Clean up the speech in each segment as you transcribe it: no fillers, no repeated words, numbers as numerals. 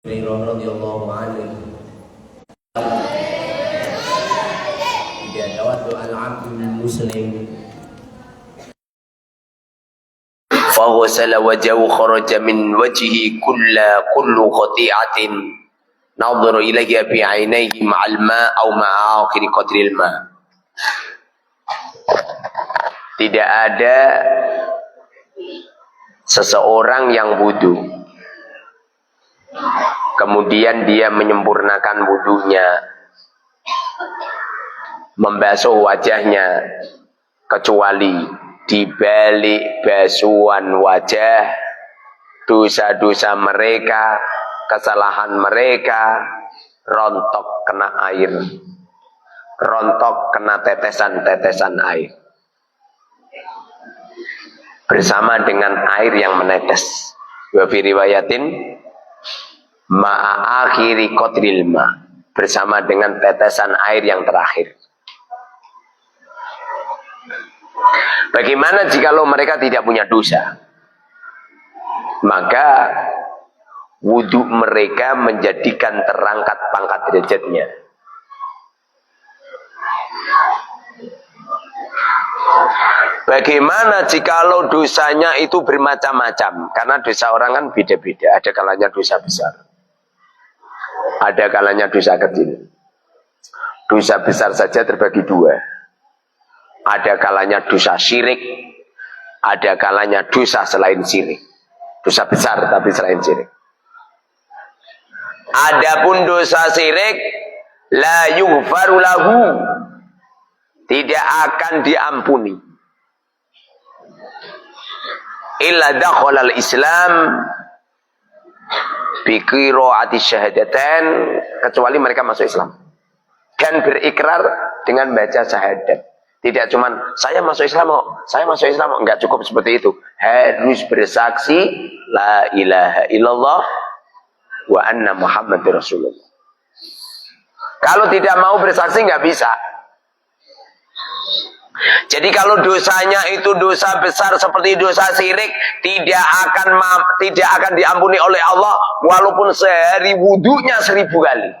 radhiyallahu anhu idza tawaddu al-'abdu muslim fa ghasala wajhahu kharaja min wajhihi kullu khati'atin nadhara ilayhi bi 'ainayhi ma'al ma' aw ma'a akhiri qadril ma'. Tidak ada seseorang yang wudu kemudian dia menyempurnakan wudunya, membasuh wajahnya, kecuali di balik basuhan wajah dosa-dosa mereka, kesalahan mereka rontok kena air, rontok kena tetesan-tetesan air bersama dengan air yang menetes. Wa fi riwayatin ma'a akhiri qadril ma, bersama dengan tetesan air yang terakhir. Bagaimana jikalau mereka tidak punya dosa? Maka wudu mereka menjadikan terangkat pangkat derajatnya. Bagaimana jikalau dosanya itu bermacam-macam? Karena dosa orang kan beda-beda. Ada kalanya dosa besar, ada kalanya dosa kecil. Dosa besar saja terbagi dua. Ada kalanya dosa syirik, ada kalanya dosa selain syirik. Dosa besar tapi selain syirik. Adapun dosa syirik, la yughfaru lahu, tidak akan diampuni. Illa dakhalal Islam bi qiraati syahadatain, kecuali mereka masuk Islam dan berikrar dengan baca syahadat. Tidak cuman saya masuk Islam kok, saya masuk Islam kok, enggak cukup seperti itu. Harus bersaksi la ilaha illallah wa anna Muhammadur Rasulullah. Kalau tidak mau bersaksi enggak bisa. Jadi kalau dosanya itu dosa besar seperti dosa syirik, tidak akan diampuni oleh Allah walaupun sehari wudunya 1000 kali.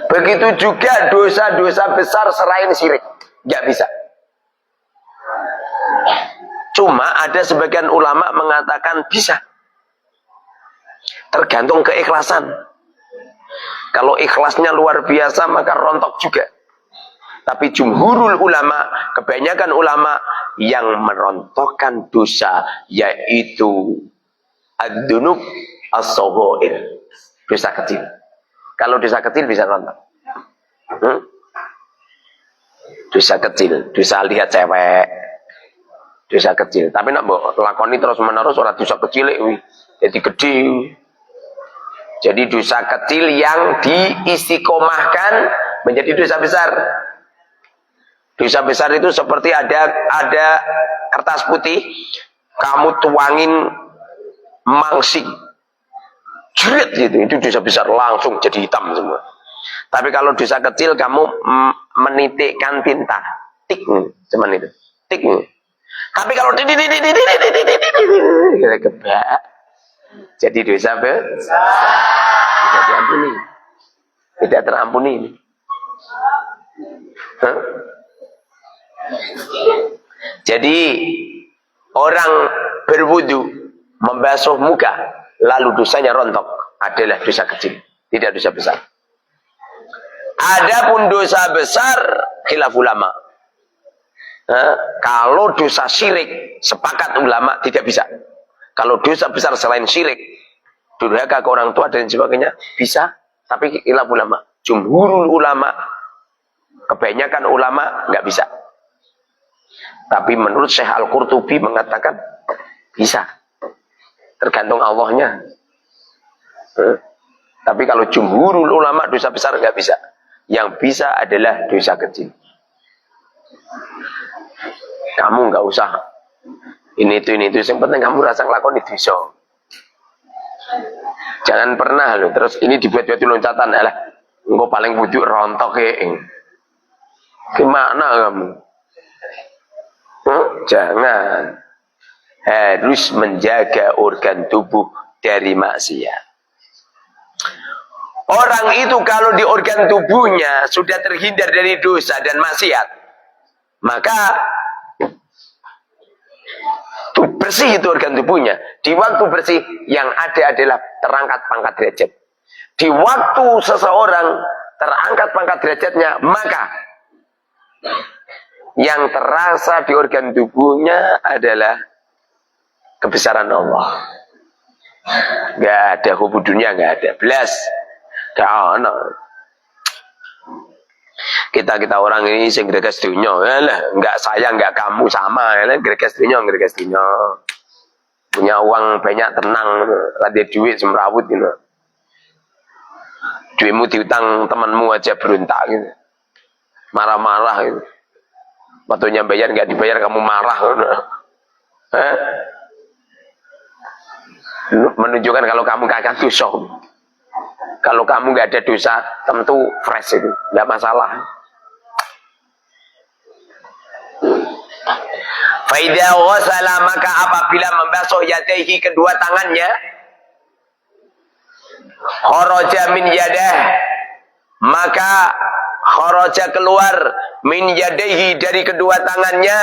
Begitu juga dosa-dosa besar selain syirik, nggak bisa. Cuma ada sebagian ulama mengatakan bisa, tergantung keikhlasan. Kalau ikhlasnya luar biasa maka rontok juga. Tapi jumhurul ulama, kebanyakan ulama yang merontokkan dosa yaitu ad-dunub as-saghair, dosa kecil. Kalau dosa kecil bisa rontok. Dosa kecil, dosa lihat cewek, dosa kecil. Tapi nak mbok lakoni terus menerus ora dosa kecil jadi gede. Jadi dosa kecil yang diistiqomahkan menjadi dosa besar. Dosa besar itu seperti ada kertas putih, kamu tuangin mangsing, jerit gitu, itu dosa besar langsung jadi hitam semua. Tapi kalau dosa kecil kamu menitikkan tinta, tik, cuman itu, tik. Tapi kalau kebak, jadi dosa besar, tidak diampuni, tidak terampuni ini. Jadi orang berwudu membasuh muka lalu dosanya rontok adalah dosa kecil, tidak dosa besar. Adapun dosa besar khilaf ulama. Kalau dosa syirik sepakat ulama tidak bisa. Kalau dosa besar selain syirik, durhaka ke orang tua dan sebagainya bisa, tapi khilaf ulama. Jumhurul ulama, kebanyakan ulama nggak bisa. Tapi menurut Syekh Al-Qurtubi mengatakan bisa. Tergantung Allahnya. Tapi kalau jumhurul ulama dosa besar nggak bisa. Yang bisa adalah dosa kecil. Kamu nggak usah ini itu. Yang penting kamu rasa ngelakoni dosa. Jangan pernah loh. Terus ini dibuat-buat loncatan. Alah, engkau paling wudhu rontok ya. Gimana kamu? Jangan. harus menjaga organ tubuh dari maksiat. Orang itu kalau di organ tubuhnya sudah terhindar dari dosa dan maksiat, maka bersih itu organ tubuhnya. Di waktu bersih yang ada adalah terangkat pangkat derajat. Di waktu seseorang terangkat pangkat derajatnya, maka yang terasa di organ tubuhnya adalah kebesaran Allah. Gak ada hubung dunia, gak ada belas. Gak ada. Kita orang ini sing greges dunia, nggak saya nggak kamu sama, greges dunia, punya uang banyak tenang, ada duit semrawut gitu. Duitmu diutang temanmu aja berontak gitu, marah-marah gitu. Waktunya bayar nggak dibayar kamu marah gitu. Menunjukkan kalau kamu kakak dosa. Kalau kamu nggak ada dosa, tentu fresh itu, nggak masalah. Faida ghasala, maka apabila membasuh yadaihi kedua tangannya, kharaja min yadah, maka kharaja keluar min yadaihi dari kedua tangannya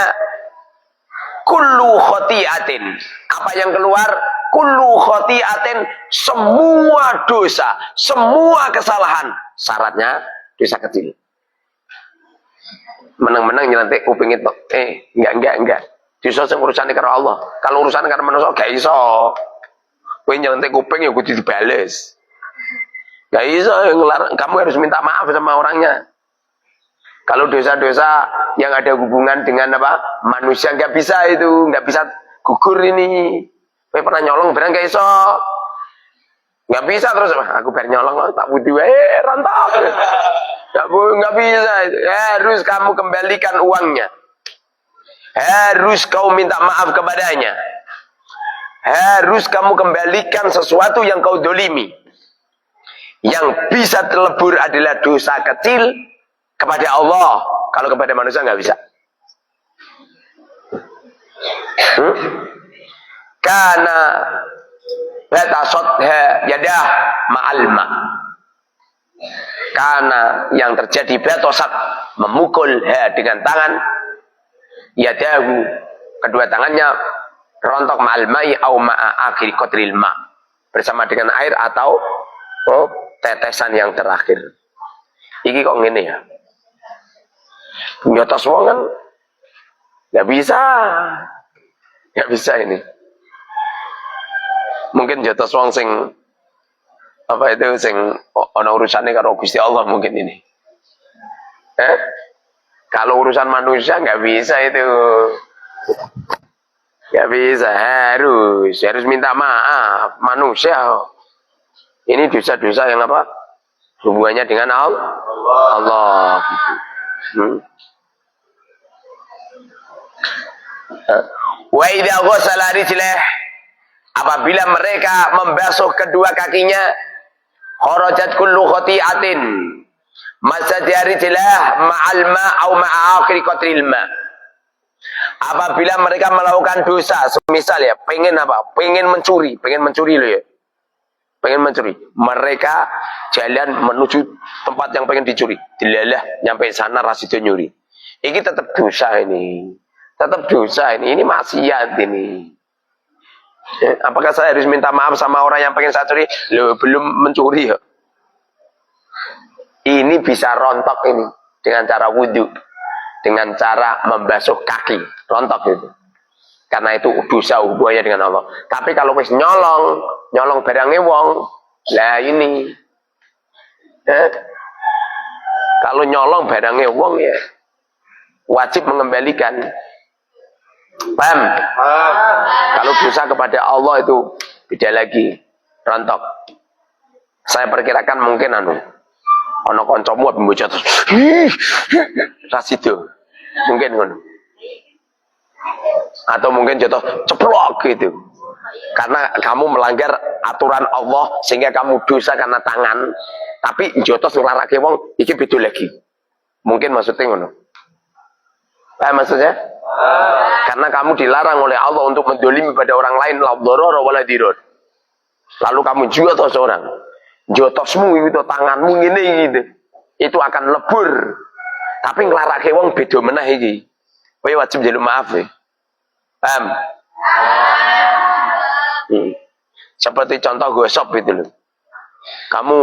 kullu khati'atin. Apa yang keluar? Kullu khati'atin, semua dosa, semua kesalahan. Syaratnya dosa kecil. Menang-menang nyelentik kuping itu. Enggak. Dosa sing urusane karo Allah. Kalau urusan karo manusia gak iso. Kowe nyelentik kuping ya kudu dibales. Gak iso, kamu harus minta maaf sama orangnya. Kalau dosa-dosa yang ada hubungan dengan apa? Manusia nggak bisa itu, nggak bisa gugur ini. Kowe pernah nyolong barang gak iso. Nggak bisa terus, aku bar nyolong tak butuh rantap. Nggak bisa itu. Harus kamu kembalikan uangnya. Harus kau minta maaf kepadanya. Harus kamu kembalikan sesuatu yang kau dolimi. Yang bisa terlebur adalah dosa kecil kepada Allah. Kalau kepada manusia nggak bisa. Karena batasotha yadah ma'alma. Karena yang terjadi batosat memukul dengan tangan yadahu, kedua tangannya rontok ma'almai au ma'a akhir qatril ma, bersama dengan air atau tetesan yang terakhir. Iki kok ngene ya? Nyotos wong kan nggak bisa ini. Mungkin jotos wong sing apa itu sing ana urusane karo Gusti Allah mungkin ini. Kalau urusan manusia nggak bisa itu. Nggak bisa, harus minta maaf manusia. Ini dosa-dosa yang apa? Hubungannya dengan Allah gitu. Wa idza ghasala rijlah, apabila mereka membasuh kedua kakinya, kharajat kullu khati'atin masad rijlah ma'al ma au ma'a akhir qatril ma. Apabila mereka melakukan dosa, semisal ya, pengen mencuri loh ya. Pengen mencuri. Mereka jalan menuju tempat yang pengen dicuri. Dilalah nyampe sana rasido nyuri. Ini tetap dosa ini. Tetap dosa ini. Ini maksiat ini. Apakah saya harus minta maaf sama orang yang pengen saya curi? Loh, belum mencuri ya. Ini bisa rontok ini dengan cara wudhu, dengan cara membasuh kaki, rontok itu. Karena itu dosa hubungannya dengan Allah. Tapi kalau wis nyolong barangnya wong, lah ini. Kalau nyolong barangnya wong ya wajib mengembalikan. Paham? Kalau dosa kepada Allah itu beda lagi, rontok. Saya perkirakan mungkin ono kancamu bocah terus. Rasido. Mungkin ngono. Atau mungkin jatuh ceplok gitu. Karena kamu melanggar aturan Allah sehingga kamu dosa karena tangan. Tapi jatuh sularake wong iki beda lagi. Mungkin maksudnya ngono. Paham maksudnya? Karena kamu dilarang oleh Allah untuk mendolimi pada orang lain, la dharara wala dirar. Lalu kamu juga toh seorang, jotosmu itu tanganmu ini gitu, itu akan lebur. Tapi nglarake wong beda meneh iki. Kowe wajib njaluk maaf ya. Paham? Seperti contoh gosok gitu loh. Kamu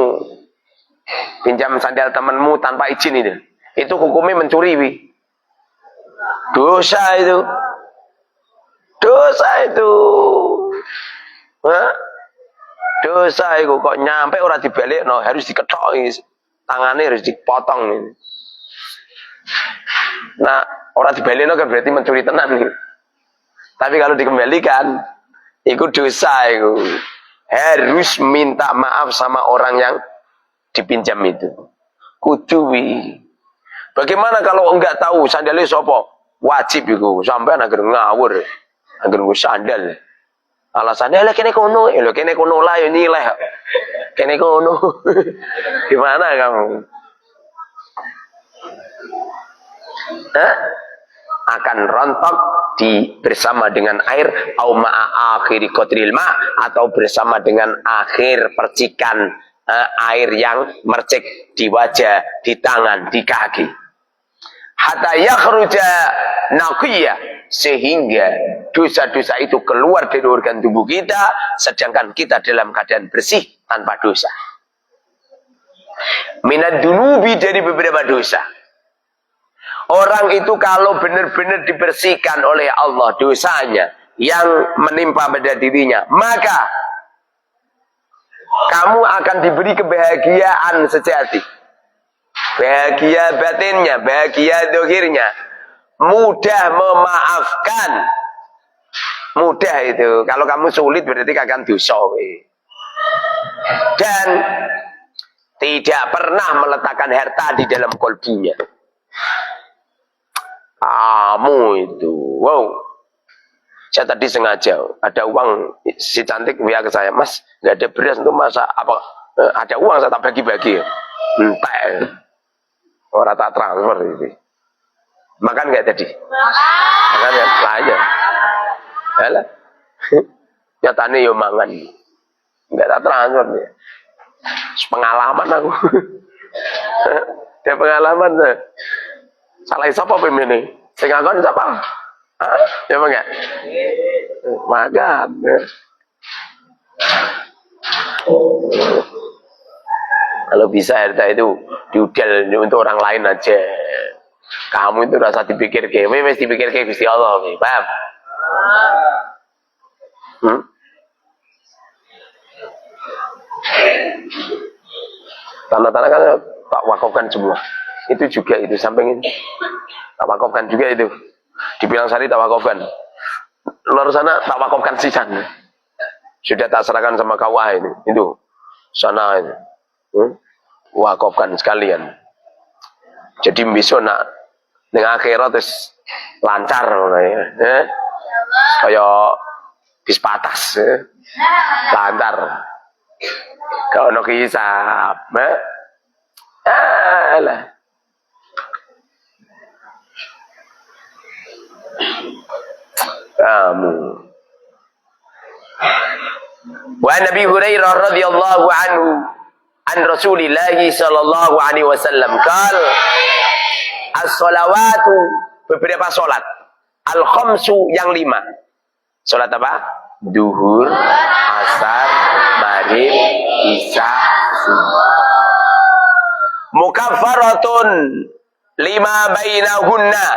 pinjam sandal temanmu tanpa izin itu. Itu hukumnya mencuri, wi. Dosa itu. Dosa itu. Hah? Dosa itu kok nyampe ora dibalik, no, harus diketok, tangannya harus dipotong ini. Nah, orang dibalik no, kan berarti mencuri tenan nih. Tapi kalau dikembalikan, itu dosa itu. Harus minta maaf sama orang yang dipinjam itu. Kuduwi. Bagaimana kalau enggak tahu sandalnya sopo? Wajib itu. Sampai agar ngawur, agar gue sandal. Alasannya lah kene kono, kene kono lah ini lah, kene kono. Gimana kamu? Hah? Akan rontok bersama dengan air, au ma'a akhiri qadril ma, atau bersama dengan akhir percikan air yang mercik di wajah, di tangan, di kaki. Hatta yakhruja naqiyya, sehingga dosa-dosa itu keluar dari organ tubuh kita, sedangkan kita dalam keadaan bersih tanpa dosa. Minad dunubi, dari beberapa dosa. Orang itu kalau benar-benar dibersihkan oleh Allah dosanya yang menimpa pada dirinya, maka kamu akan diberi kebahagiaan sejati. Bahagia batinnya, bahagia dohirnya. Mudah memaafkan. Mudah itu. Kalau kamu sulit berarti akan dosa. Dan tidak pernah meletakkan harta di dalam kolbunya. Kamu itu. Wow. Saya tadi sengaja ada uang, si cantik via ke saya, Mas, nggak ada beras untuk masak apa? Ada uang saya tak bagi-bagi. Entek. Orang tak transfer itu. Makan nggak tadi? Makan ya, aja. Yalah. Nyatane yo mangan. Enggak tak transfer dia. Pengalaman aku. Dia pengalaman saya. Salah siapa pemene? Sing ngakon siapa? Hah? Ya Bang ya? Makan. Kalau bisa harta itu diudel untuk orang lain aja. Kamu itu rasa dipikir ke, mesti dipikir ke Gusti Allah, paham? Tanah-tanah kan tak wakafkan semua. Itu juga itu samping ini. Tak wakafkan juga itu. Dibilang Sari tak wakafkan. Luar sana tak wakafkan sisan. Sudah tak serahkan sama kawah ini. Itu sana ini. Wakafkan sekalian. Jadi besok nak dengan akhirat terus lancar kayak bis patas lantar. Kalau nak hisab, alah. Kamu. Wa Nabi Hurairah radhiyallahu anhu an Rasulillah sallallahu alaihi wasallam qal as-salawatu, beberapa salat, al-khamsu yang 5. Salat apa? Duhur, asar, maghrib, isya, subuh. Mukaffaratun lima bainahunna,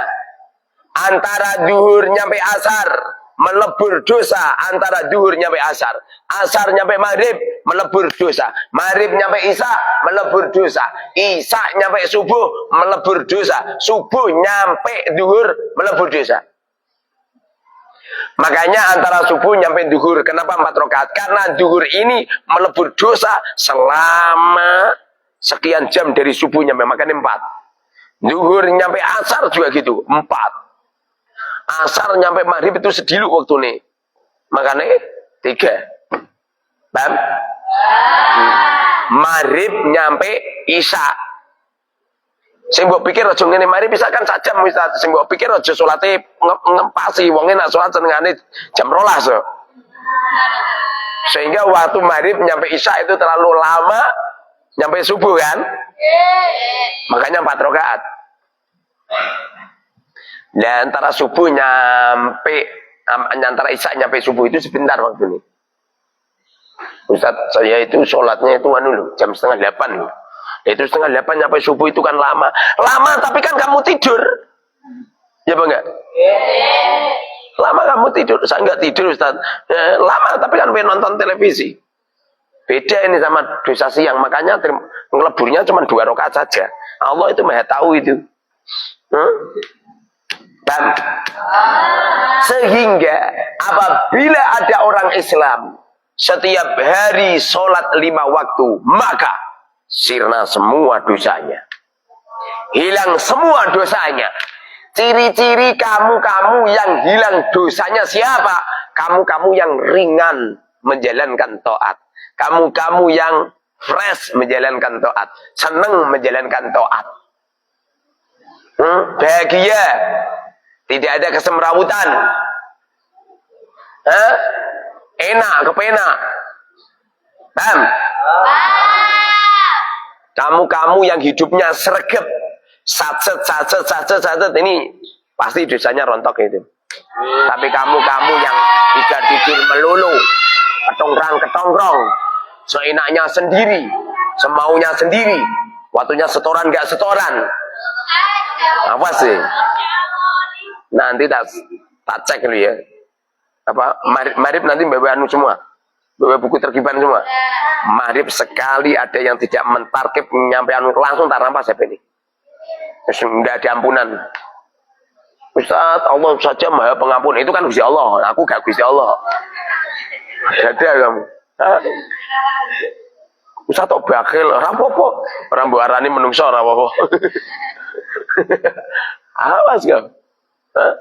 antara duhur nyampe asar melebur dosa, antara duhur nyampe asar, asar nyampe maghrib melebur dosa, maghrib nyampe isya melebur dosa, isya nyampe subuh melebur dosa, subuh nyampe duhur melebur dosa. Makanya antara subuh nyampe duhur, kenapa 4 rakaat? Karena duhur ini melebur dosa selama sekian jam dari subuh nyampe, makanya 4. Duhur nyampe asar juga gitu, 4. Asar nyampe maghrib itu sediluk waktu nih, makanya 3. Paham? Maghrib nyampe isya Sing mbok pikir aja ngene mari misalkan sajam Ustaz, sing mbok pikir aja salate ngempasi wong nak salat senengane jam 12. Sehingga waktu maghrib nyampe isya itu terlalu lama, nyampe subuh kan? Makanya 4 rakaat. Dan antara subuh antara isya nyampe subuh itu sebentar waktu ini. Ustaz, saya itu sholatnya itu jam 7:30 loh. Itu 7:30 nyampe subuh itu kan lama. Lama tapi kan kamu tidur. Ya apa enggak? Lama kamu tidur. Saya enggak tidur Ustaz. Lama tapi kan pengen nonton televisi. Beda ini sama dosa siang. Makanya ngeleburnya cuma 2 rakaat saja. Allah itu maha tahu itu. Dan sehingga apabila ada orang Islam setiap hari sholat 5 waktu, maka sirna semua dosanya, hilang semua dosanya. Ciri-ciri kamu yang hilang dosanya siapa? Kamu yang ringan menjalankan taat, kamu yang fresh menjalankan taat, senang menjalankan taat, bahagia, tidak ada kesemrawutan, enak kepenak. Paham? Kamu yang hidupnya sregep, satset ini pasti dosanya rontok itu. Tapi kamu yang tidak tidur melulu, ketongkrong, seenaknya sendiri, semaunya sendiri, waktunya setoran gak setoran. Apa sih? Nanti tak cek dulu ya. Apa marib nanti bawa semua, bawa buku terkiban semua. Marib sekali ada yang tidak mentarkib nyampe langsung tak rampas HP ini. Enggak ada ampunan. Ustaz, Allah saja maha pengampun. Itu kan Gusti Allah. Aku gak Gusti Allah. Ada kamu. Ustaz tok bakil, ora apa-apa. Ora mbok arani menungso ora apa-apa. Awas kamu.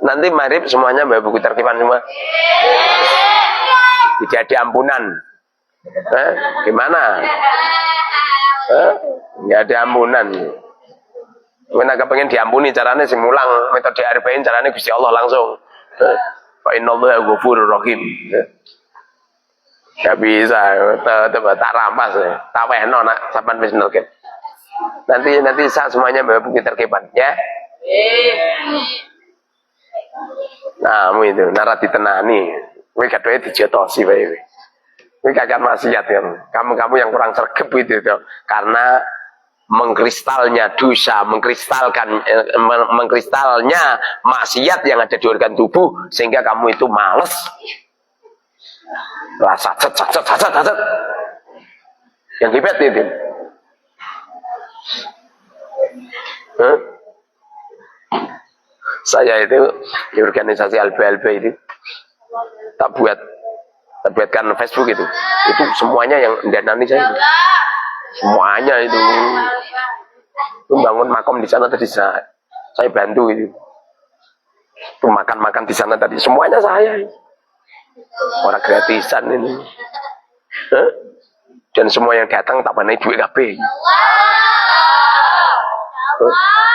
Nanti marib semuanya bawa buku terkiban semua. Tidak ada ampunan. Gimana? Nggak ada ampunan. Mana kepengen diampuni caranya simulang metode arba'in caranya Gusti Allah langsung. Fa innallaha ghafurur rahim. Nggak bisa, tak rampas ya. Tak wehno nak sampean wis nerkep. Nanti saya semuanya bawa buku terkiban ya. Nah, itu nara ditenani. Kowe gadohe dijetosi wae. Kowe kagak maksiat kan. Kamu yang kurang sregep itu. Karena mengkristalnya dosa, mengkristalnya maksiat yang ada di organ tubuh sehingga kamu itu males. Lah sacet. Yang hebat itu. Saya itu di organisasi LB itu tak buatkan Facebook itu semuanya yang danani saya itu. Semuanya itu bangun makom di sana tadi saya bantu itu makan di sana tadi semuanya saya orang gratisan ini. Dan semua yang datang tak panai duit kabeh.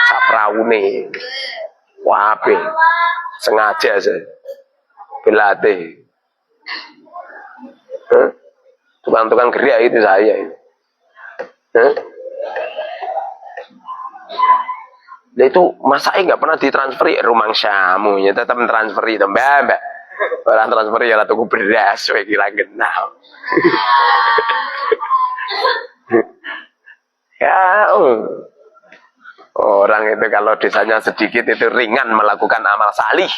Sapraune wape sengaja saya berlatih. Tukang-tukang gerak itu saya itu. Nah itu masaknya nggak pernah ditransferi rumah syamu ya tetap transferi mbak orang transferi ya lah tuku beras saya kira genal. Ya orang itu kalau desanya sedikit itu ringan melakukan amal salih,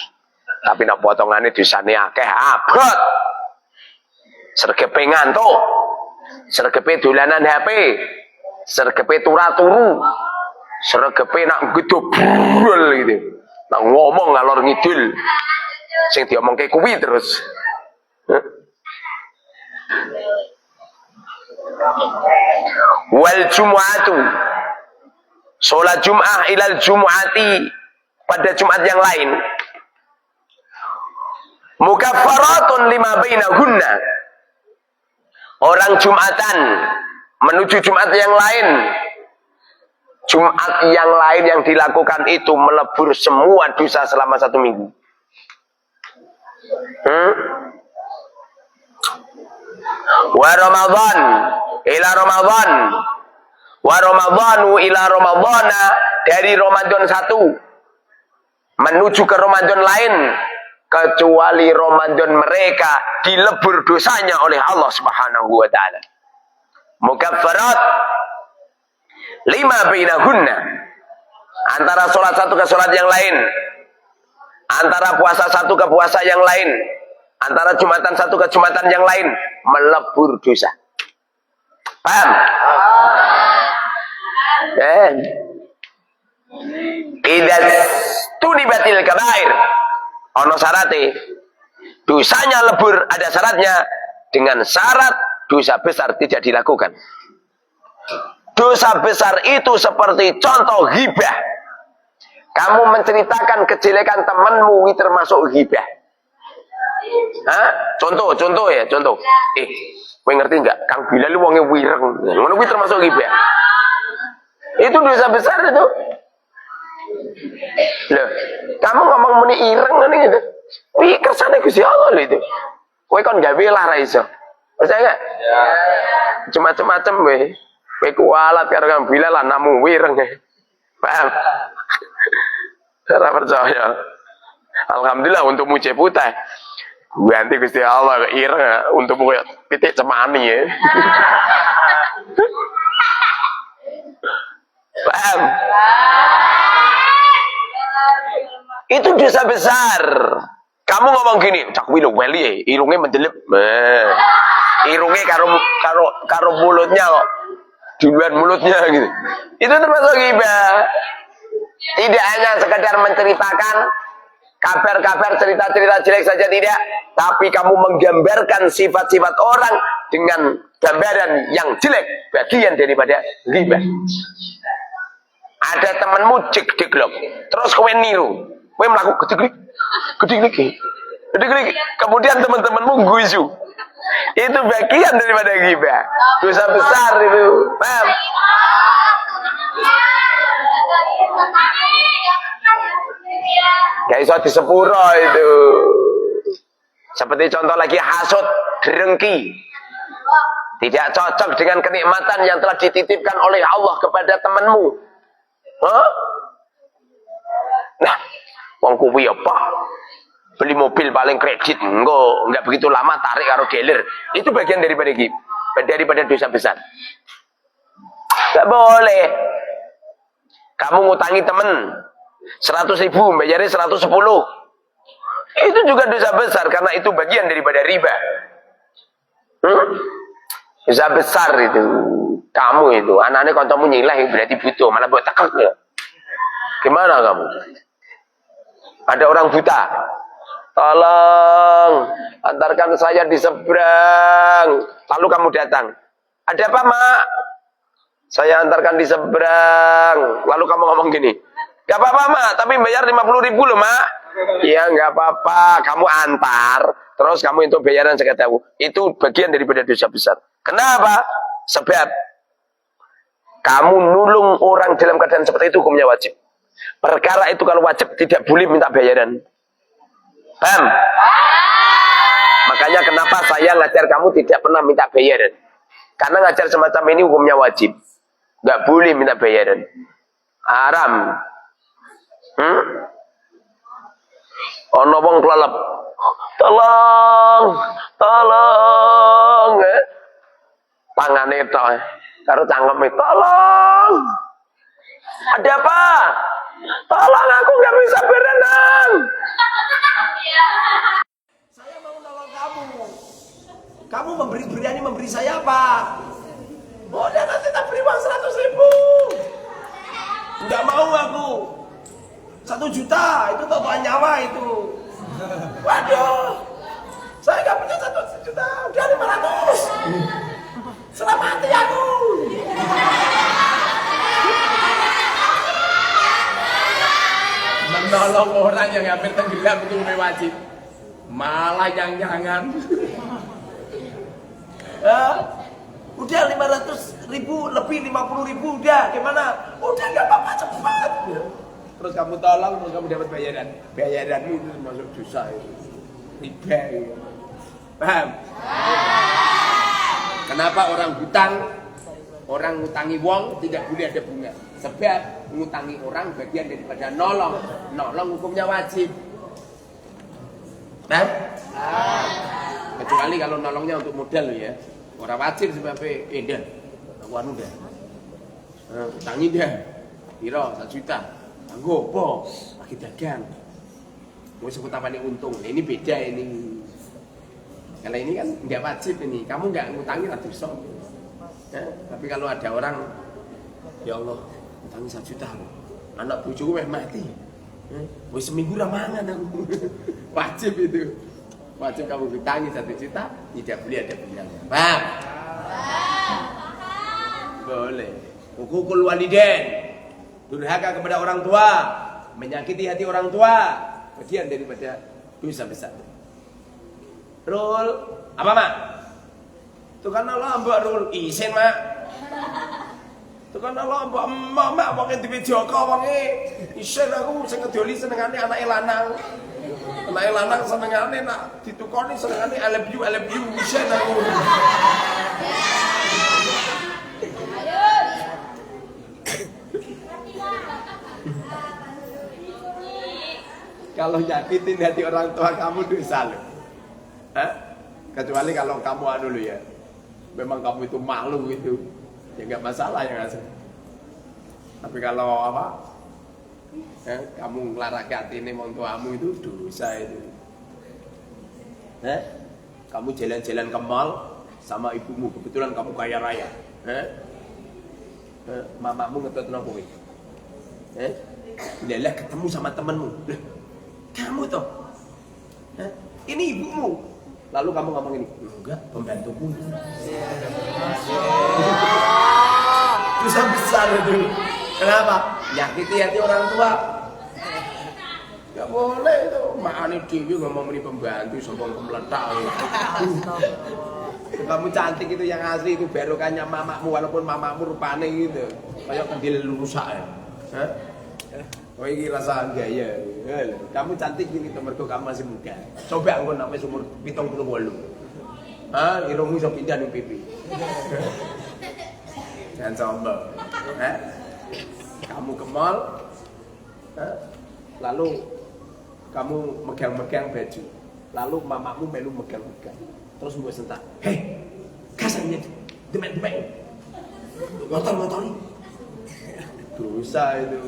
tapi nak potongannya desanya akeh abot. Sergepe ngantuk, sergepe dolanan HP, sergepe turu, sergepe nak gedobul gitu, nak ngomong ngalor ngidul, sing diomongke kuwi terus. Wal Jumu'atu, sholat Jum'ah ilal Jumu'ati, pada Jumat yang lain, mukaffaratun lima bainahunna. Orang Jumatan menuju Jumat yang lain Jumat yang lain yang dilakukan itu melebur semua dosa selama 1 minggu. Wa Ramadan ila Ramadan, wa Ramadanu ila Ramadana, dari Ramadan 1 menuju ke Ramadan lain, kecuali Ramadan mereka dilebur dosanya oleh Allah Subhanahu wa taala. Mukaffarat lima bainahunna, antara sholat satu ke sholat yang lain, antara puasa satu ke puasa yang lain, antara Jumatan satu ke Jumatan yang lain, melebur dosa. Paham? Dan idza tudibatil kabair, ono syarate, dosanya lebur, ada syaratnya, dengan syarat dosa besar tidak dilakukan. Dosa besar itu seperti contoh ghibah. Kamu menceritakan kejelekan temanmu, itu termasuk ghibah. Contoh ya, contoh. Kowe ngerti enggak? Kang Bilal wonge wireng. Ngono kuwi termasuk ghibah. Itu dosa besar itu. Loh, kamu ngomong muni ireng ngene gitu. Kuwi kersane Gusti Allah lho itu. Kowe kon gawe lah ra iso. Percaya enggak? Ya. Macam-macam kowe. Kowe kualat karo Kang Bilal lah namu wireng. Paham? Ora percaya. Alhamdulillah untuk muce putih. Ganti Gusti Allah ireng untuk pitik cemani ya. Paham? Itu dosa besar. Kamu ngomong gini, cak wilo weli, irungnya menjelip, irungnya karo mulutnya kok, duluan mulutnya gitu. Itu termasuk ghibah. Tidak hanya sekedar menceritakan kabar-kabar, cerita-cerita jelek saja tidak, tapi kamu menggambarkan sifat-sifat orang dengan gambaran yang jelek, bagian daripada ghibah. Ada temanmu cek-ceklok, terus kowe niru, kowe melakukan gede-gede, kemudian teman-temanmu gusu. Itu bagian daripada ghibah, dosa besar itu, paham? Gak iso disepuro itu. Seperti contoh lagi hasud, dengki. Tidak cocok dengan kenikmatan yang telah dititipkan oleh Allah kepada temanmu. Nah, wong kuwi apa? Beli mobil paling kredit, enggak begitu lama tarik karo dealer. Itu bagian daripada dosa besar. Enggak boleh. Kamu ngutangi temen 100.000, bayarnya 110. Itu juga dosa besar karena itu bagian daripada riba. Dosa besar itu. Kamu itu, anaknya kancamu nyileh berarti butuh, malah buat tekek ya. Gimana kamu? Ada orang buta. Tolong antarkan saya di seberang. Lalu kamu datang. Ada apa, Mak? Saya antarkan di seberang. Lalu kamu ngomong gini. Gak apa-apa, Mak, tapi bayar 50.000 loh, Mak. Iya, gak apa-apa. Kamu antar, terus kamu itu bayaran sekatamu. Itu bagian daripada dosa besar. Kenapa? Sebab kamu nulung orang dalam keadaan seperti itu hukumnya wajib. Perkara itu kalau wajib tidak boleh minta bayaran. Paham? Makanya kenapa saya ngajar kamu tidak pernah minta bayaran. Karena ngajar semacam ini hukumnya wajib. Gak boleh minta bayaran. Haram. Ono wong kelelep. Tolong. Tangane tok karo cangkeme, tolong. Ada apa? Tolong, aku nggak bisa berenang. Saya mau nolong kamu. Kamu berani memberi saya apa? Udah nanti tak beri uang 100.000. Nggak mau aku. 1 juta itu total nyawa itu. Waduh, saya nggak punya 1 juta, udah 500. Selamat mati aku. Menolong orang yang hampir tenggelam itu wajib. Malah yang jangan. Udah 500.000 lebih 50.000 udah gimana? Udah nggak apa-apa cepat. Terus kamu tolong terus kamu dapat bayaran. Bayaranmu itu masuk dosa itu. Riba. Ya. Paham? Kenapa orang hutang? Orang ngutangi wong tidak boleh ada bunga. Sebab ngutangi orang bagian daripada nolong. Nolong hukumnya wajib. Paham? Kecuali kalau nolongnya untuk modal loh ya. Orang wajib sebabnya dah. Aku anu dah. Utangi dah. Kira 1 juta. Anggo apa? Lagi dagang. Mau sebut apa nih untung. Ini beda ini. Kalau ini kan nggak wajib ini. Kamu nggak ngutangi lah dosa. Tapi kalau ada orang, ya Allah, utangi 1 juta. Anak bojoku mati. Wis seminggu ra mangan aku. Wajib itu. Wajib kamu utangi 1 juta, tidak boleh ada bunganya. Paham? Boleh. Hukukul walidain. Durhaka kepada orang tua, menyakiti hati orang tua, bagian daripada dosa besar. Rul, apa mak? Itu kan Allah mbak Rul, isen mak. Itu kan Allah mbak emak mak, wongnya di Joko wongnya isen aku, saya ngedoli senengannya anak lanang. Anak lanang senengannya nak ditukoni senengannya I love you, isen aku. Kalau nyakitin hati orang tua kamu dosa loh. Kecuali kalau kamu anu loh ya. Memang kamu itu malu gitu. Ya nggak masalah yang asli. Tapi kalau apa? Kamu ngelarake hatine wong tuamu itu dosa itu. Kamu jalan-jalan ke mall sama ibumu, kebetulan kamu kaya raya. Mamamu ngetutno kowe. Lelah ketemu sama temenmu. Kamu toh, ini ibumu. Lalu kamu ngomong ini, enggak, pembantuku. Dosa besar itu. Kenapa? Nyakiti hati orang tua. Gak boleh itu. Makanya Dewi ngomong ini pembantu, sombong kemeletak. Kamu cantik itu yang asli itu barokahnya mamamu, walaupun mamamu rupane gitu. Kayak kendil rusak ya. Oh ini rasa gaya. Kamu cantik gini temerku kamu masih muda. Coba aku sampai umur 78. Irungmu iso pindah ning pipi. Jangan sombong. Kamu ke mall, lalu kamu megang-megang baju, lalu mamamu melu megang-megang, terus mbok sentak. Hei, kasarnya demek-demek. Motor-motor ini. Dosa itu.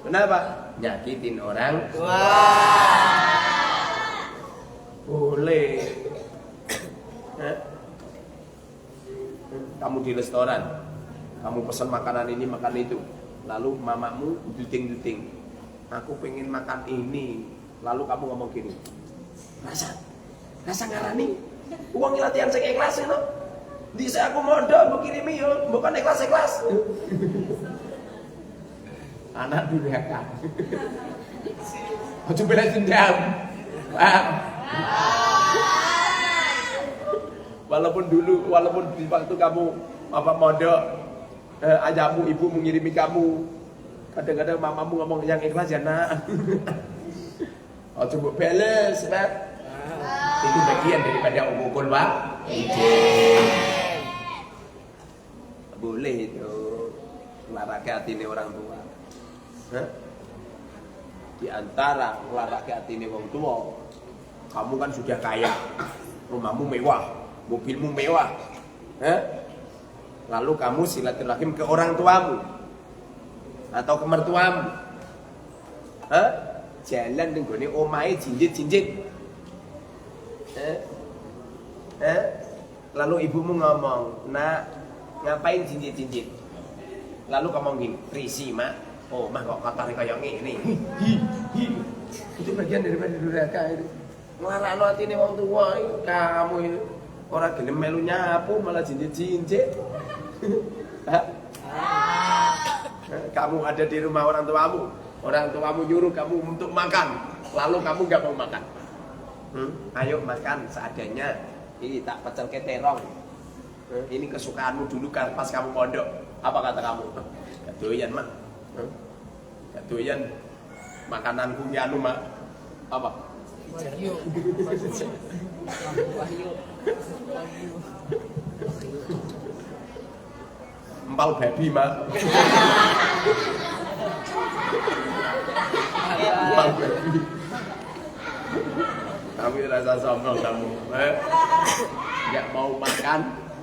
Kenapa? Nyakitin orang. Boleh. Kamu di restoran, kamu pesan makanan ini, makan itu, lalu mamamu duting-duting, aku pengen makan ini, lalu kamu ngomong gini, rasa ngarani, uang latihan saya ikhlas itu, di saya aku modal, mau kirimi yo, bukan ikhlas. Anak durhaka. Ojo balas dendam. Walaupun di waktu kamu mondok, ayahmu, ibu mengirimi kamu, kadang-kadang mamamu ngomong yang ikhlas ya nak. Ojo mbok balas, Pak. Itu bagian daripada hukukul walidain. Boleh itu ngelarake hatine orang tua. Di antara ngelarake hatine wong tua, kamu kan sudah kaya, rumahmu mewah, mobilmu mewah, lalu kamu silaturahim ke orang tuamu atau ke mertuamu, jalan nenggone omahe jinjit-jinjit, lalu ibumu ngomong, nak ngapain jinjit-jinjit, lalu kamu gini, risi mak. Oh, mah kok kotor kayak ngene. Itu bagian daripada durhaka itu. Nglarakno atine wong tuwa itu kamu itu. Ora gelem melu nyapu malah jinjit-jinjit. Kamu ada di rumah orang tuamu nyuruh kamu untuk makan, lalu kamu gak mau makan. Ayo makan seadanya. Ini tak pecel ke terong. Ini kesukaanmu dulu kan pas kamu pondok. Apa kata kamu? Gak doyan mak. Gak doyan. Makananku ki anu mak. Apa? Wahyu. Wahyu. Empal babi mak. Empal babi. Kamu rasa sombong kamu. Gak mau makan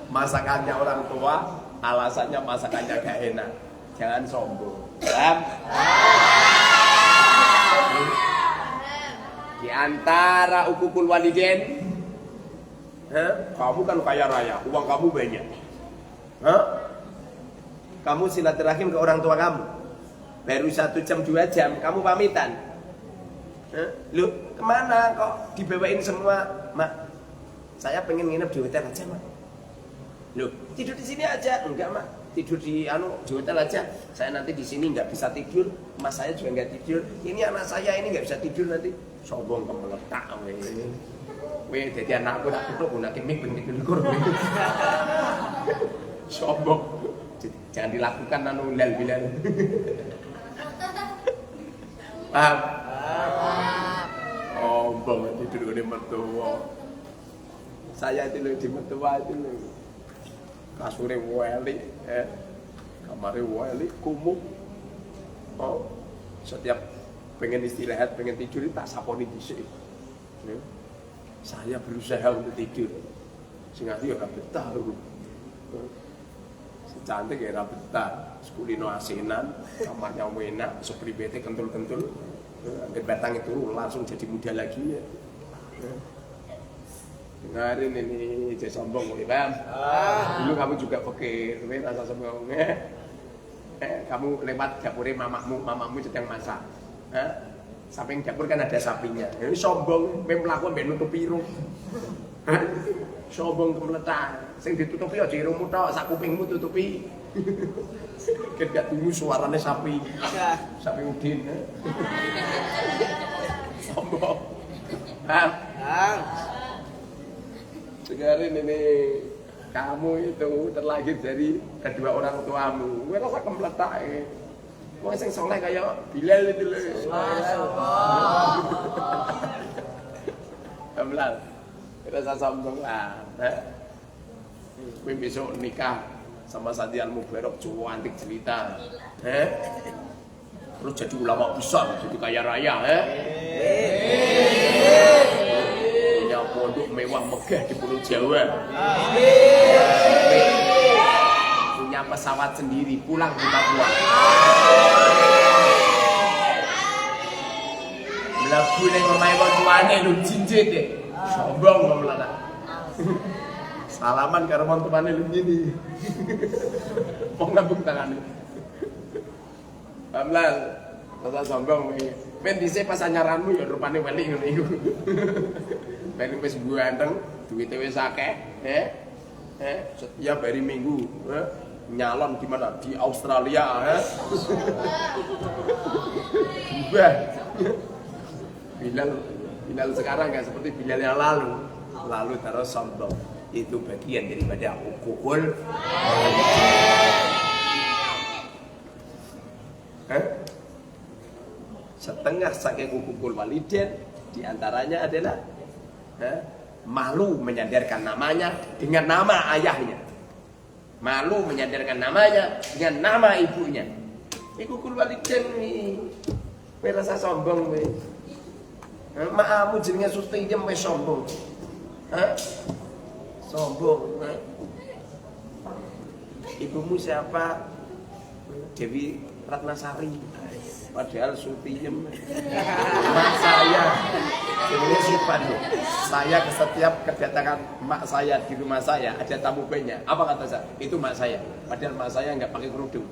masakannya orang tua, alasannya masakannya gak enak. Jangan sombong. Paham? Di antara ukukul walidain, kamu kan kaya raya, uang kamu banyak. Kamu silaturahim ke orang tua kamu. Baru 1 jam 2 jam, kamu pamitan. Loh, kemana kok dibawain semua? Mak, saya pengen nginep di hotel aja, mak. Loh, tidur di sini aja. Enggak, mak. Tidur di hotel aja. Saya nanti di sini nggak bisa tidur. Mas saya juga nggak tidur. Ini anak saya ini nggak bisa tidur nanti. Sombong kemeletak, weh. Jadi anakku tak kutuk guna kimik bentuk we. Sombong. Jangan dilakukan bilal. Paham? Sombong tidur di mertua. Saya itu di mertua itu kasure weli, kamare weli, kumuh. Setiap pengen istirahat, pengen tidur tak saponi dhisik. Saya berusaha untuk tidur. Sing ati ya betah. Cantik ya betah. Sekulino asinan, kamarnya enak, sepribete kentul-kentul. Ambil batang itu langsung jadi muda lagi ya. Dengarin ini jadi sombong, Bang. Dulu kamu juga fakir, rasa sombong. Kamu lewat dapurnya mamamu sedang masak. Samping dapur kan ada sapinya. Ini sombong, melakukan mbek nutup irung. Sombong kemeletak. Sing ditutupi aja irungmu tok, sak kupingmu tutupi. Ket gak tunggu suarane sapi. Sapi udin. Sombong. Sekarang ini kamu itu terlahir dari kedua orang tuamu. Gue rasa kemeletak. Gue sing soleh kayak Bilal itu loh. Bilal. Rasa sombong lah. Gue besok nikah sama Sadian Mubarok cantik cerita. Terus jadi ulama besar, jadi kaya raya. Punya pondok mewah megah di Pulau Jawa. Punya pesawat sendiri, pulang di Papua. Melaku yang memain tuane lu cincin deh. Sombong kamu lah. Salaman karo teman-teman lu gini. Mau ngambung tangan. Pamlan, rasa sombong nih. Ben dhisik pas anyaranmu ya rupane welik ngono iku. Ben wis ganteng, duwite wis akeh, setiap hari Minggu, nyalon di mana? Di Australia, Ubah. Bilal sekarang nggak seperti Bilal yang lalu terus sombong. Itu bagian daripada ukukul. Setengah saking ukukul walidain diantaranya adalah malu menyadarkan namanya dengan nama ayahnya, malu menyadarkan namanya dengan nama ibunya. Ukukul walidain nih, merasa sombong nih. Maamu jenenge Sutiyem wis sombong. Sombong. Ibumu siapa? Dewi Ratnasari. Padahal Sutiyem. Mak saya. Ini Supan loh. Saya setiap kedatangan mak saya di rumah saya ada tamu banyak. Apa kata saya? Itu mak saya. Padahal mak saya nggak pakai kerudung.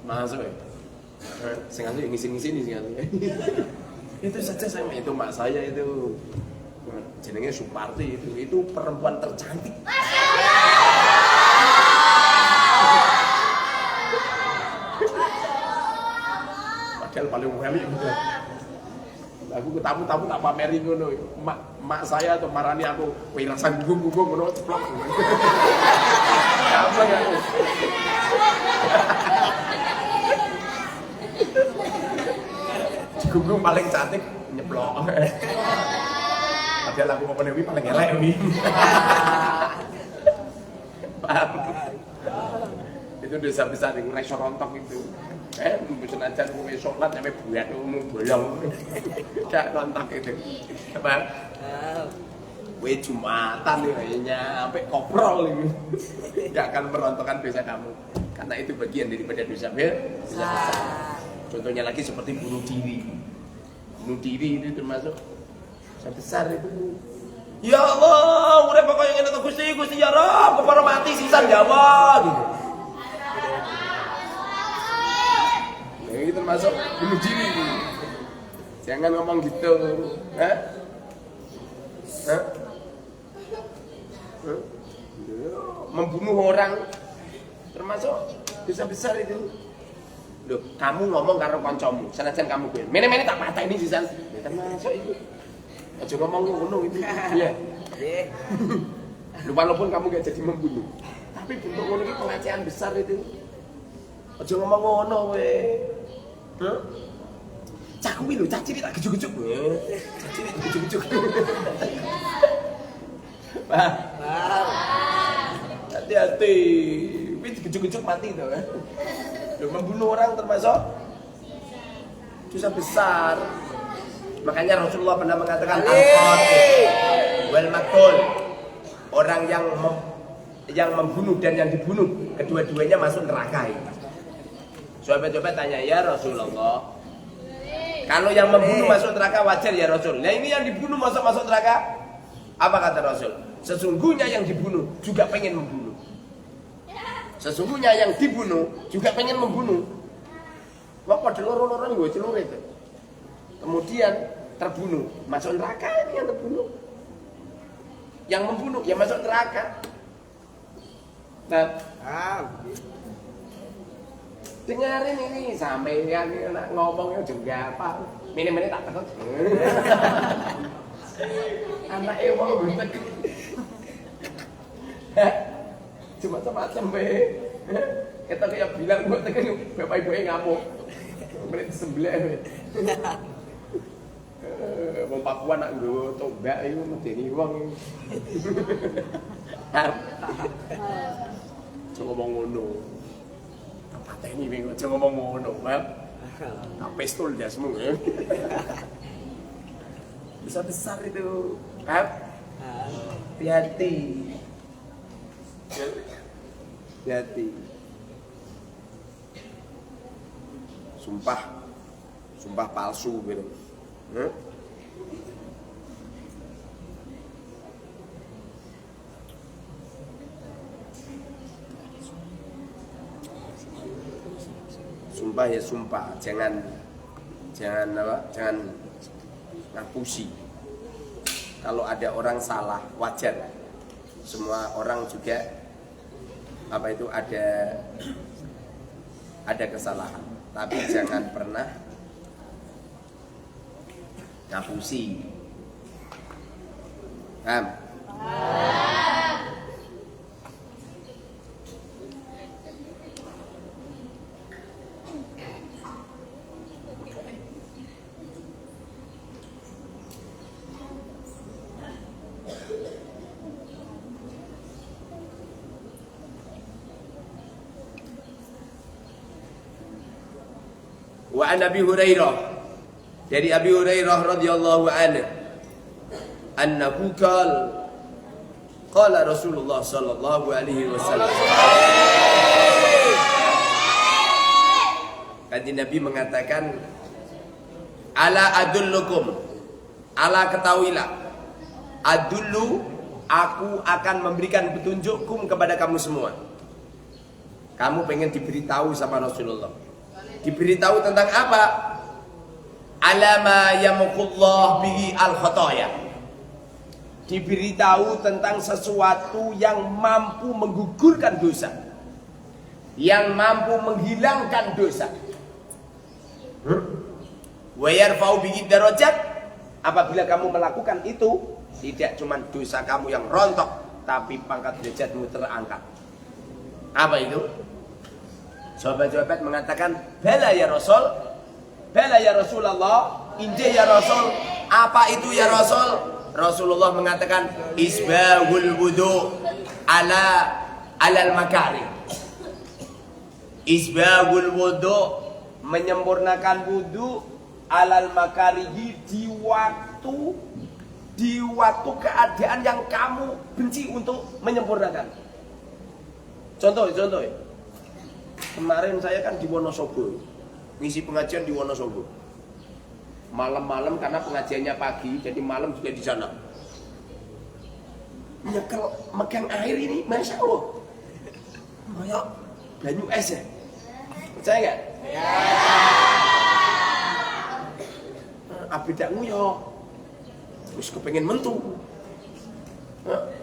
Masuk ya. Sengaja ngisi-ngisi nih sengaja. Itu saja saya itu mak saya itu. Jenenge Suparti itu perempuan tercantik. Padahal paling wali udah. Aku ke tamu-tamu tak pameri ngono. Mak saya atau marani aku, kowe rasa gunggung ngono ceplok. Apa ya? Gunggung paling cantik nyeplok. Padahal aku mau penewi paling elek wi. Itu dosa besar yang ngeresor rontok itu. Mungkin aja gue sholat sampai buat umum bolong. Gak rontok itu. Apa? Gue Jumatan nih kayaknya sampai koprol ini. Gak akan merontokkan dosa kamu. Karena itu bagian daripada dosa besar. Contohnya lagi seperti bunuh diri. Bunuh diri itu termasuk dosa besar itu. Ya Allah, udah pokoknya ngene Gusti ya Rob, kepara mati sisan Jawa gitu. Ini termasuk bunuh diri. Jangan ngomong gitu. Membunuh orang termasuk dosa besar itu. Loh, kamu ngomong karo kancamu, senajan kamu ben. Mene-mene tak pateni sisan. Termasuk itu. Aja ngomong ngono itu. Iya. Walaupun kamu gak jadi membunuh, tapi bentuk ngono iki pelecehan besar itu. Aja ngomong ngono kowe. Cah kuwi lho, cah cilik tak gejuk-gejuk. Cah cilik gejuk-gejuk. Pak. Hati-hati. Kuwi digejuk-gejuk mati to kan. Lho membunuh orang termasuk dosa besar. Makanya Rasulullah pernah mengatakan al-qatil wal maqtul. Orang yang membunuh dan yang dibunuh, kedua-duanya masuk neraka. Sahabat-sahabat tanya, "Ya Rasulullah, kalau yang membunuh masuk neraka wajar ya Rasul? Nah ini yang dibunuh masuk neraka?" Apa kata Rasul? Sesungguhnya yang dibunuh juga pengen membunuh. Sesungguhnya yang dibunuh juga pengen membunuh. Wah, pada loro-loron gue celur itu. Kemudian terbunuh, masuk neraka ini yang terbunuh. Yang membunuh, yang masuk neraka. Nah, dengarin ini sampai yang ngomongnya juga apa? Mini-mini tak takut. Anak ewang bener. Cuma macam be. Kita kayak bilang buat tekan bapak ibu ngamuk. Menit sebelah. Wong Papua nak nggo tombak iku medeni wong. Coba ngomong ngono. Pateni wing aja ngomong ngono, Pak. Tak pistol jasmu ya. Besar itu. Pak. Hati-hati. Hati. Sumpah palsu gitu. Sumpah ya sumpah, jangan ngapusi. Kalau ada orang salah wajar. Semua orang juga ada kesalahan. Tapi jangan pernah ngapusi. Paham? Wa an Abi Hurairah, dari Abi Hurairah radhiyallahu anhu, annahu qala Rasulullah sallallahu alaihi wasallam. Kanjeng Nabi mengatakan, ala adullukum, ala ketahuilah, adullu, aku akan memberikan petunjukkum kepada kamu semua. Kamu pengen diberitahu sama Rasulullah. Diberitahu tentang apa? Alama yamuqullah bihi al-khataya. Diberitahu tentang sesuatu yang mampu menggugurkan dosa, yang mampu menghilangkan dosa. Wa yarfa'u bihi darajat, Apabila kamu melakukan itu, tidak cuma dosa kamu yang rontok, tapi pangkat derajatmu terangkat. Apa itu? Sahabat-sahabat mengatakan, bala ya Rasul, bala ya Rasulullah, inje ya Rasul. Apa itu ya Rasul? Rasulullah mengatakan, isbahul wudu alal makari. Isbahul wudu, menyempurnakan wudu alal makarihi di waktu keadaan yang kamu benci untuk menyempurnakan. Contoh. Kemarin saya kan di Wonosobo, ngisi pengajian di Wonosobo. Malam-malam karena pengajiannya pagi, jadi malam juga di sana. Nyekel megang air ini, masya Allah, kayak banyu es ya. Percaya nggak? Ya. Abidaku yo, terus kepengen mentu.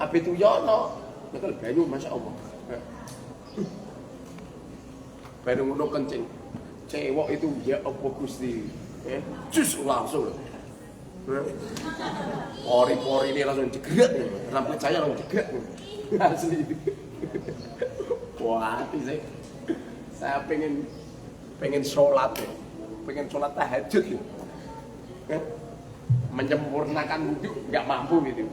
Abi itu yo no, nyekel banyu, masya Allah. Baru ngono kencing, cewek itu ya apa Gusti, jus langsung, pori-pori ini langsung jegrek, rambut saya langsung jegrek, asli. Wah, hati saya pengen sholat ya, pengen sholat tahajud ya, menyempurnakan wudhu nggak mampu gitu,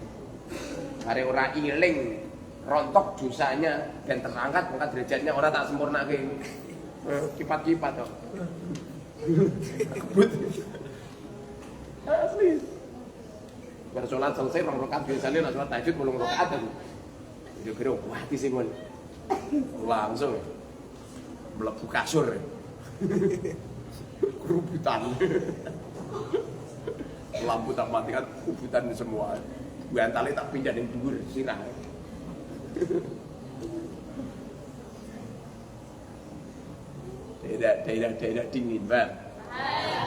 hari orang iling, rontok dosanya dan terangkat maka derajatnya orang tak sempurna ke. Kipat-kipat toh. Asli. Bar sholat selesai 2 rakaat biasanya sholat tahajud 8 rakaat aku. Kira-kira wah hati sih mon. Langsung mlebu kasur. Kerubutan. Lampu tak mati kan kerubutan semua. Bantalnya tak pindah yang dhuwur sirah. Daerah dingin, Bang.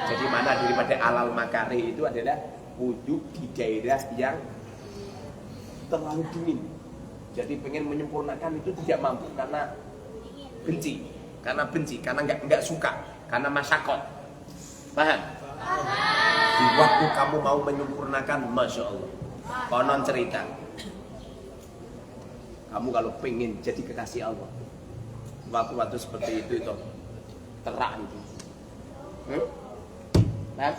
Jadi mana daripada alal makari itu adalah wudhu di daerah yang terlalu dingin. Jadi pengen menyempurnakan itu tidak mampu karena benci, karena nggak suka, karena masyakot. Paham? Di waktu kamu mau menyempurnakan, masya Allah. Konon cerita, kamu kalau pengen jadi kekasih Allah, waktu-waktu seperti itu terak itu. Nah,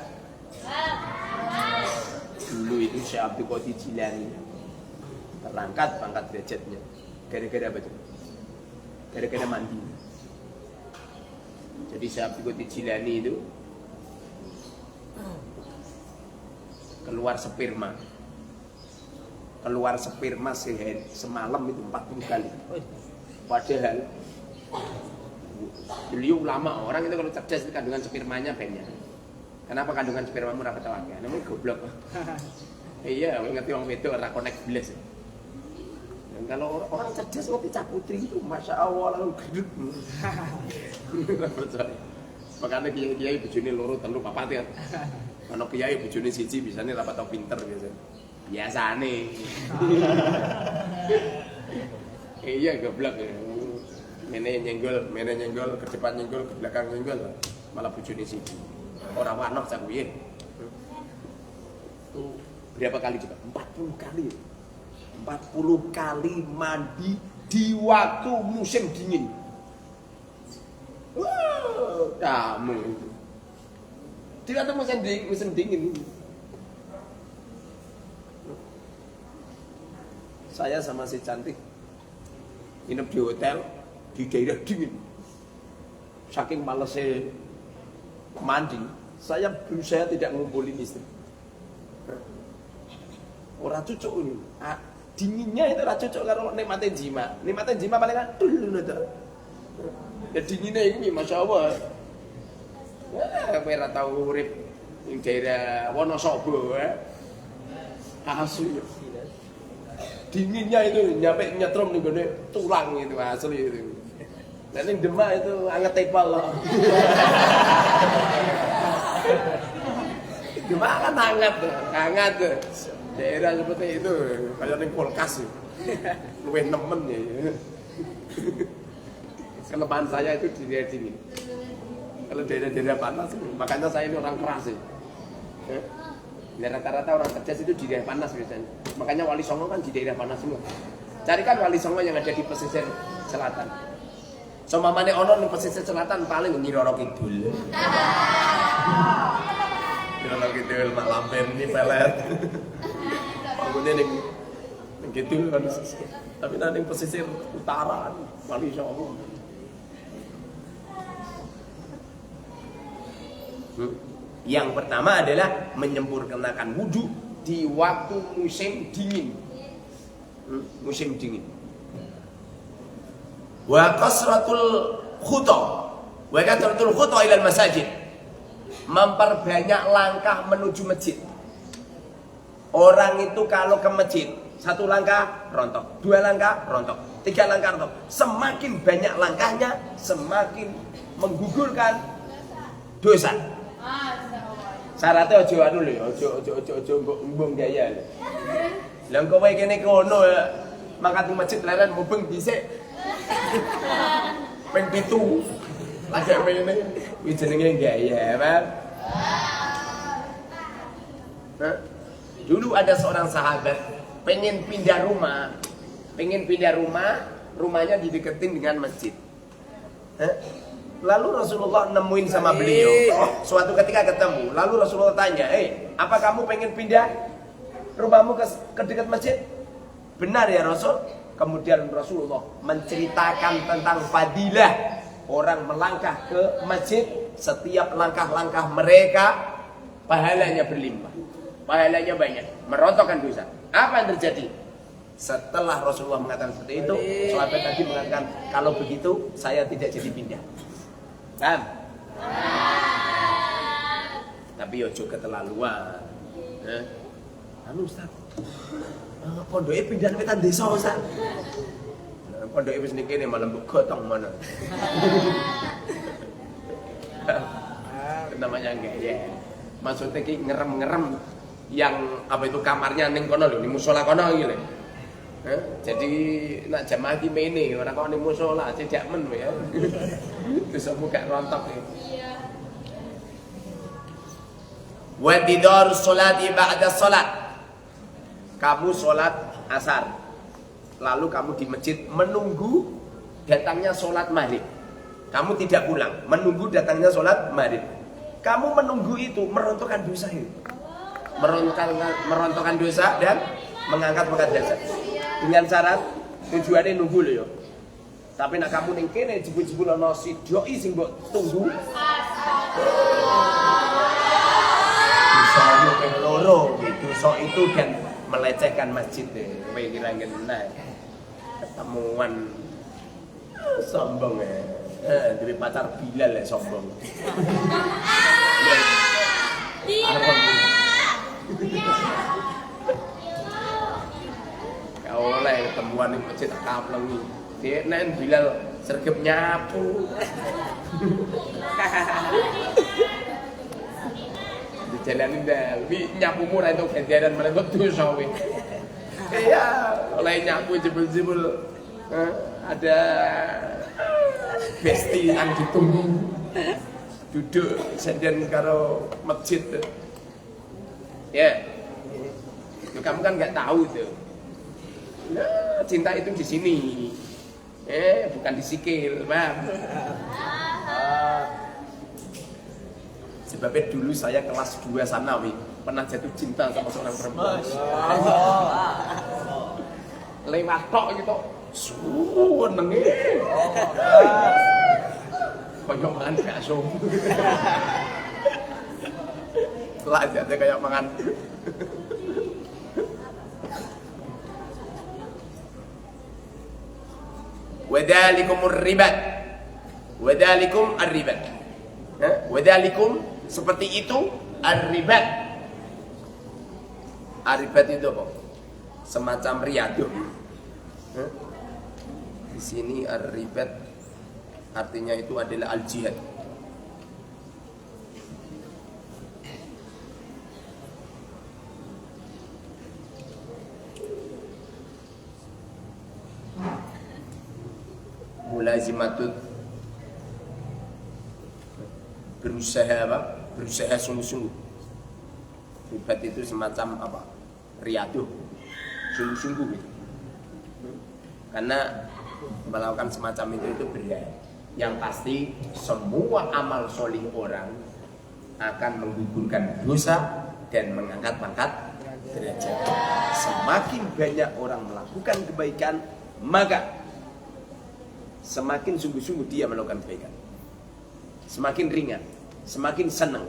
dulu itu Syekh Abdul Qadir Jilani terangkat pangkat derajatnya gara-gara apa itu? Gara-gara mandi. Jadi Syekh Abdul Qadir Jilani itu keluar sperma semalam itu 40 kali. Padahal beliau ulama, orang itu kalau cerdas itu kandungan spermanya banyak. Kenapa kandungan spermamu ora ketawake? Namanya goblok. Iya, ngerti wong wedok ora connect blas. Dan kalau orang cerdas ngerti cah putri itu masya Allah langsung gedut. Makanya kiai bojone loro telu papat ya. Ana kiai bojone siji bisane ra tau pinter biasa. Biasane. Iya goblok ya. Mene nyenggol, ke depan nyenggol, ke belakang nyenggol, malah bojone siji. Ora wanok cak piye. Tuh berapa kali coba? 40 kali. 40 kali mandi di waktu musim dingin. Wah, kamu. Di waktu musim dingin. Saya sama si cantik nginep di hotel di daerah dingin. Saking malesnya mandi, saya berusaha tidak ngumpulin istri. Orang cucuk ini, dinginnya itu orang cucuk kalau nikmatin jima paling kan dulu nada. Ya dinginnya ini, masya Allah. Ya, saya tahu urip di daerah Wonosobo, asli. Dinginnya itu nyampe nyetrum nih gede tulang itu asli itu. Dan yang Demak itu anget tepal loh. Demak kan hangat tuh. Daerah seperti itu kayak yang kulkas sih. Luwih nemen ya. Kelemahan saya itu di daerah dingin. Kalau daerah-daerah panas, makanya saya ini orang keras sih. Ya, rata-rata orang cerdas itu di daerah panas biasanya. Makanya Wali Songo kan di daerah panas semua. Carikan Wali Songo yang ada di pesisir selatan. Somamane ono ning pesisir selatan paling Nyiroro Kidul. Nyiroro Kidul mak lampen ini pelet. Pangune ning kidul kan. Tapi nanti pesisir utara Wali Songo. Yang pertama adalah menyempurnakan wudhu di waktu musim dingin. Musim dingin. Wa kasratul khuta. Wa kasratul khuta ila masajid. Memperbanyak langkah menuju masjid. Orang itu kalau ke masjid, 1 langkah rontok, 2 langkah rontok, 3 langkah rontok. Semakin banyak langkahnya, semakin menggugurkan dosa. Syaratnya ojo anu lho, ojo mbung gaya lho. Lah engko wae kene kono ya. Mangkat masjid leren mubeng dhisik. Ping 7. Lagi ngene iki jenenge gaya, Pak. Dulu ada seorang sahabat pengen pindah rumah. Rumahnya dideketin dengan masjid. Lalu Rasulullah nemuin sama beliau. Suatu ketika ketemu, lalu Rasulullah tanya, apa kamu pengen pindah rumahmu ke dekat masjid? Benar ya Rasul? Kemudian Rasulullah menceritakan tentang fadilah orang melangkah ke masjid. Setiap langkah-langkah mereka pahalanya berlimpah, pahalanya banyak, merontokkan dosa. Apa yang terjadi? Setelah Rasulullah mengatakan seperti itu, sahabat tadi mengatakan, kalau begitu saya tidak jadi pindah. Kan? Tapi ojo keterlaluan. Anu Ustaz. Pondoke pindah ke tan desa Ustaz. Pondoke wis ning kene malah mbok gotong mana. Namanya gaya. Maksudnya ki ngerem-ngerem yang apa itu kamarnya ning kono lho, ning musala kono iki lho. Jadi nak jamaah ki mene ora kok ning musala cecak men ya. Terus buka rontok ya. Wa tidarus sholati ba'da sholat. Kamu sholat asar, lalu kamu di masjid menunggu datangnya sholat maghrib. Kamu tidak pulang, menunggu datangnya sholat maghrib. Kamu menunggu itu merontokkan dosa itu, merontokkan dosa dan mengangkat derajat. Dengan syarat tujuannya nunggu loh yo. Tapi nak kamu ning kene jebul-jebul ana si doi sing mbok tunggu. Dosa ping loro gitu. So itu dan melecehkan masjid deh. Kowe kira ngene. Ketemuan sombong ya. Duwe pacar Bilal ya sombong. Kau oleh ketemuan di masjid kaplengi. Dia nen Bilal sergap nyapu. Dijalanin dah, nyapumu ra entuk ganjaran menentuk dosa kowe. Iya, oleh nyapu jebul-jebul ada besti yang ditunggu. Duduk senden karo masjid. Ya. Itu kamu kan enggak tahu tuh. Nah, cinta itu di sini. Bukan di sikil, Bang. Sebabnya dulu saya kelas 2 Sanawi pernah jatuh cinta sama seorang perempuan. Lewat tok gitu. Senenge. Kayak mangan bakso. Lah jate kayak mangan. Wadalikumur ribat. Wadalikum ar-ribat. Wadalikum seperti itu ar-ribat. Ar-ribat itu apa? Semacam riado. Di sini ar-ribat artinya itu adalah al-jihad. Mulazimatut, berusaha apa? Berusaha sungguh-sungguh. Tobat itu semacam apa? Riyadhah. Sungguh-sungguh gitu. Karena melakukan semacam itu berat. Yang pasti semua amal solih orang akan menggugurkan dosa dan mengangkat-angkat derajat. Semakin banyak orang melakukan kebaikan, maka semakin sungguh-sungguh dia melakukan kebaikan. Semakin ringan, semakin senang.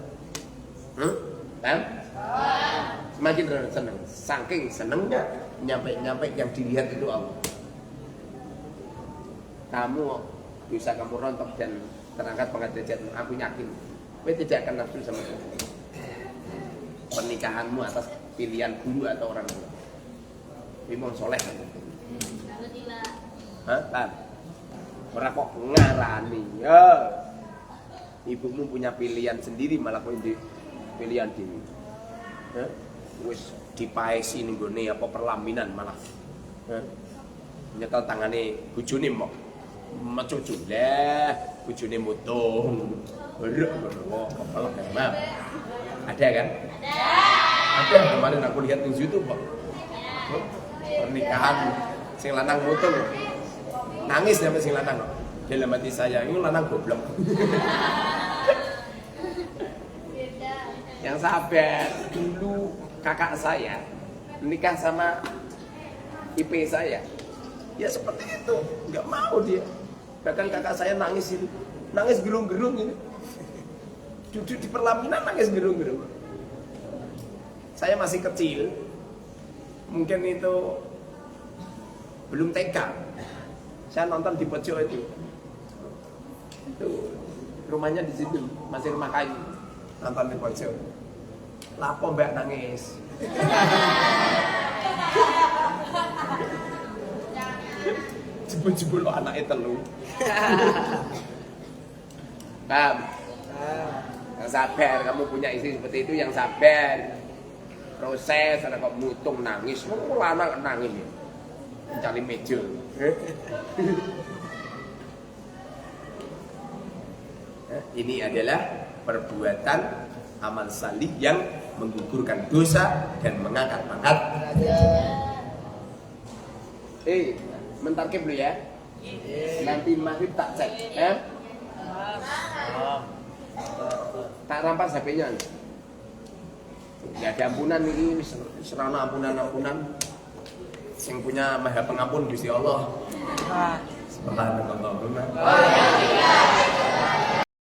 Semakin senang. Saking senangnya nyampe yang dilihat itu Allah. Kamu bisa kamu rontok dan terangkat pangkat derajat, aku yakin kamu tidak akan nafsu sama sekali. Pernikahanmu atas pilihan guru atau orang tua. Imam soleh kan? Hah? Orang kok ngarani ya. Ibumu punya pilihan sendiri malah kau pilihan diri. Wis dipaesi ning gone apa perlaminan malah. Nyetel tangane bojone mbok. Mecucu lah, bojone mutung. Berek ngono kepala emang. Ada kan? Ada. Kemarin aku lihat di YouTube kok. Pernikahan sing lanang mutung. Nangis sampai sing lanang kok. Dalam hati saya, ini lanang goblok. Yang sabar, dulu kakak saya menikah sama IP saya. Ya seperti itu, nggak mau dia. Bahkan kakak saya nangis itu, nangis gerung-gerung ini. Duduk di perlaminan nangis gerung-gerung. Saya masih kecil, mungkin itu belum TK. Saya nonton di pojok itu rumahnya di situ, masih rumah kayu. Nonton di pojok, lapo mbak nangis. Jebul-jebul lo anaknya telu. Paham? Yang sabar, kamu punya istri seperti itu yang sabar. Proses, ada kok mutung nangis, lama nangis ya. Mencari meja. Ini adalah perbuatan amal salih yang menggugurkan dosa dan mengangkat-angkat. Mentarkib dulu ya. Nanti maghrib tak cek. Tak rampas HP-nya. Gak ada ampunan ini, serana ampunan. Yang punya maha pengampun Gusti Allah. Subhanallah.